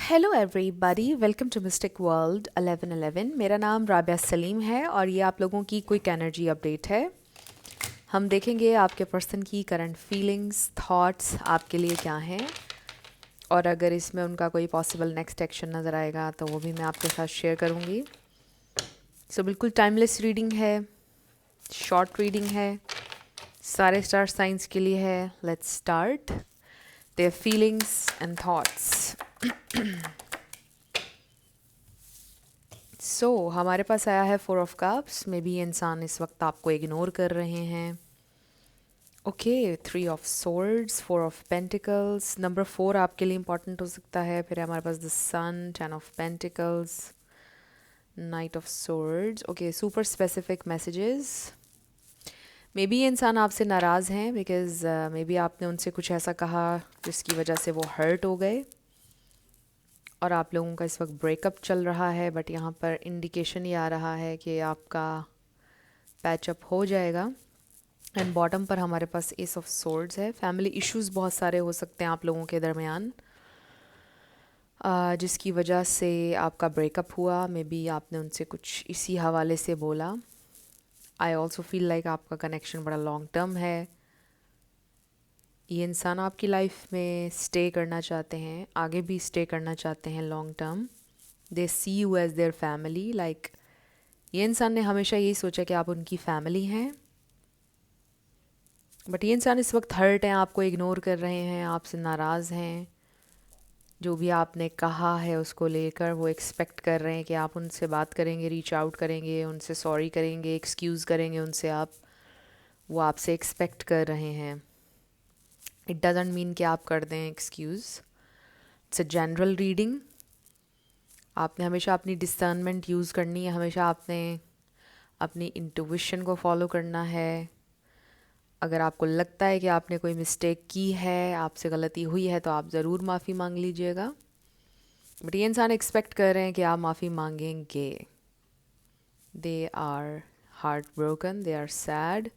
Hello everybody, welcome to mystic world 1111। मेरा नाम राबिया सलीम है और ये आप लोगों की क्विक एनर्जी अपडेट है। हम देखेंगे आपके पर्सन की करंट फीलिंग्स, थॉट्स आपके लिए क्या हैं, और अगर इसमें उनका कोई पॉसिबल नेक्स्ट एक्शन नज़र आएगा तो वो भी मैं आपके साथ शेयर करूँगी। सो बिल्कुल टाइमलेस रीडिंग है, शॉर्ट रीडिंग है, सारे स्टार साइंस के लिए है। Let's start their feelings and thoughts. हमारे पास आया है 4 ऑफ कप्स। मे बी इंसान इस वक्त आपको इग्नोर कर रहे हैं। Okay, 3 of swords, 4 of pentacles. Number 4 आपके लिए इंपॉर्टेंट हो सकता है। फिर हमारे पास the sun, 10 of pentacles, knight of swords. Okay, super specific messages. Maybe ये इंसान आपसे नाराज़ हैं बिकॉज मे बी आपने उनसे कुछ ऐसा कहा जिसकी वजह से वो हर्ट हो गए और आप लोगों का इस वक्त ब्रेकअप चल रहा है। बट यहाँ पर इंडिकेशन ये आ रहा है कि आपका पैचअप हो जाएगा। एंड बॉटम पर हमारे पास एस ऑफ सोर्ड्स है। फैमिली इश्यूज बहुत सारे हो सकते हैं आप लोगों के दरमियान, जिसकी वजह से आपका ब्रेकअप हुआ। मे बी आपने उनसे कुछ इसी हवाले से बोला। आई ऑल्सो फील लाइक आपका कनेक्शन बड़ा लॉन्ग टर्म है। ये इंसान आपकी लाइफ में स्टे करना चाहते हैं, आगे भी स्टे करना चाहते हैं long term. They see you as their family. Like ये इंसान ने हमेशा यही सोचा कि आप उनकी फैमिली हैं। बट ये इंसान इस वक्त हर्ट हैं, आपको इग्नोर कर रहे हैं, आपसे नाराज़ हैं। जो भी आपने कहा है उसको लेकर वो एक्सपेक्ट कर रहे हैं कि आप उनसे बात करेंगे, रीच आउट करेंगे, उनसे सॉरी करेंगे, एक्सक्यूज़ करेंगे उनसे आप। वो आपसे एक्सपेक्ट कर रहे हैं। इट डजेंट मीन कि आप कर दें excuse. It's a general reading. आपने हमेशा अपनी डिसर्नमेंट यूज़ करनी है, हमेशा आपने अपनी इंट्यूशन को फॉलो करना है। अगर आपको लगता है कि आपने कोई मिस्टेक की है, आपसे गलती हुई है, तो आप ज़रूर माफ़ी मांग लीजिएगा। बट ये इंसान एक्सपेक्ट कर रहे हैं कि आप माफ़ी मांगेंगे। They are heartbroken, they are sad.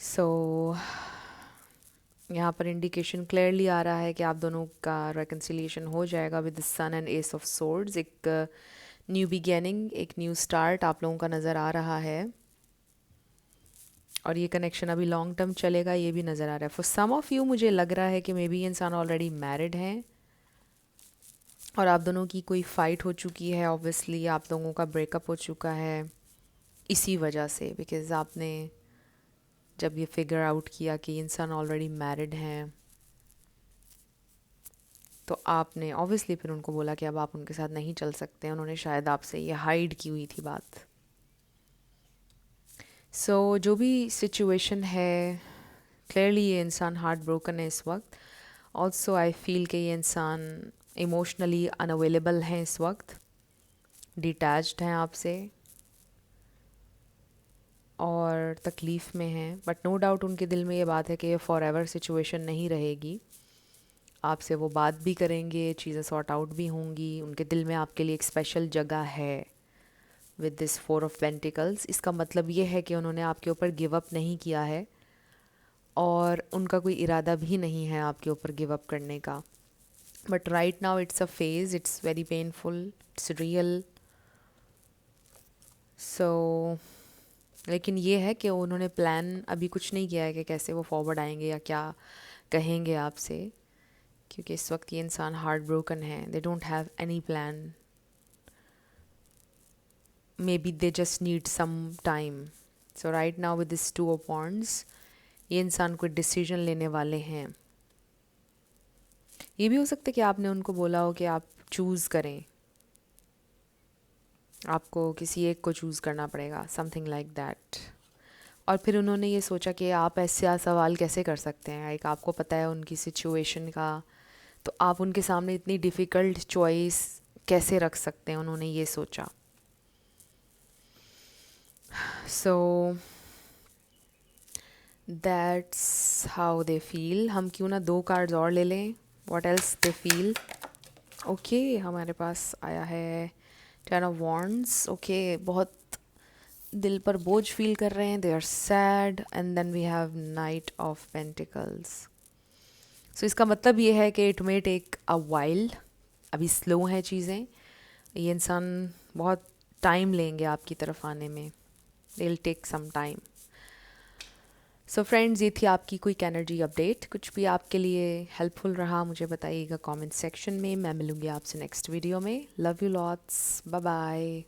So यहाँ पर इंडिकेशन क्लियरली आ रहा है कि आप दोनों का रेकन्सिलिएशन हो जाएगा with the sun and ace of swords. एक न्यू बिगेनिंग, एक न्यू स्टार्ट आप लोगों का नज़र आ रहा है। और ये कनेक्शन अभी लॉन्ग टर्म चलेगा, ये भी नज़र आ रहा है। फॉर सम ऑफ़ यू मुझे लग रहा है कि मे बी इंसान ऑलरेडी मैरिड हैं और आप दोनों की कोई फ़ाइट हो चुकी है। ऑब्वियसली आप लोगों का ब्रेकअप हो चुका है इसी वजह से, बिकॉज़ आपने जब ये फिगर आउट किया कि इंसान ऑलरेडी मैरिड हैं तो आपने ऑब्वियसली फिर उनको बोला कि अब आप उनके साथ नहीं चल सकते हैं। उन्होंने शायद आपसे ये हाइड की हुई थी बात। जो भी सिचुएशन है, क्लियरली ये इंसान हार्ट ब्रोकन है इस वक्त। ऑल्सो आई फील कि ये इंसान इमोशनली अनअवेलेबल हैं इस वक्त, डिटैच्ड हैं आपसे और तकलीफ़ में हैं। बट नो डाउट उनके दिल में ये बात है कि ये फॉर एवर सिचुएशन नहीं रहेगी। आपसे वो बात भी करेंगे, चीज़ें सॉर्ट आउट भी होंगी। उनके दिल में आपके लिए एक स्पेशल जगह है विद दिस 4 ऑफ पेंटिकल्स। इसका मतलब ये है कि उन्होंने आपके ऊपर गिव अप नहीं किया है और उनका कोई इरादा भी नहीं है आपके ऊपर गिव अप करने का। But right now it's a phase, it's very painful, it's real. लेकिन ये है कि उन्होंने प्लान अभी कुछ नहीं किया है कि कैसे वो फॉरवर्ड आएंगे या क्या कहेंगे आपसे, क्योंकि इस वक्त ये इंसान हार्ट ब्रोकन है। They don't have any plan. Maybe they just need some time. So right now with this 2 of wands ये इंसान कोई डिसीजन लेने वाले हैं। ये भी हो सकता है कि आपने उनको बोला हो कि आप चूज़ करें, आपको किसी एक को चूज़ करना पड़ेगा, समथिंग लाइक दैट। और फिर उन्होंने ये सोचा कि आप ऐसा सवाल कैसे कर सकते हैं। एक आपको पता है उनकी सिचुएशन का, तो आप उनके सामने इतनी डिफ़िकल्ट चॉइस कैसे रख सकते हैं, उन्होंने ये सोचा। So that's how they feel. हम क्यों ना 2 कार्ड्स और ले लें, what else they feel. Okay, हमारे पास आया है 10 ऑफ वॉन्ड्स। ओके, बहुत दिल पर बोझ फील कर रहे हैं, they are sad. And then we have knight of pentacles. So इसका मतलब ये है कि it may take a while अभी स्लो हैं चीज़ें, ये इंसान बहुत टाइम लेंगे आपकी तरफ आने में, they will take some time. So friends, ये थी आपकी क्विक एनर्जी अपडेट। कुछ भी आपके लिए हेल्पफुल रहा मुझे बताइएगा कमेंट सेक्शन में। मैं मिलूँगी आपसे नेक्स्ट वीडियो में। Love you lots, bye bye.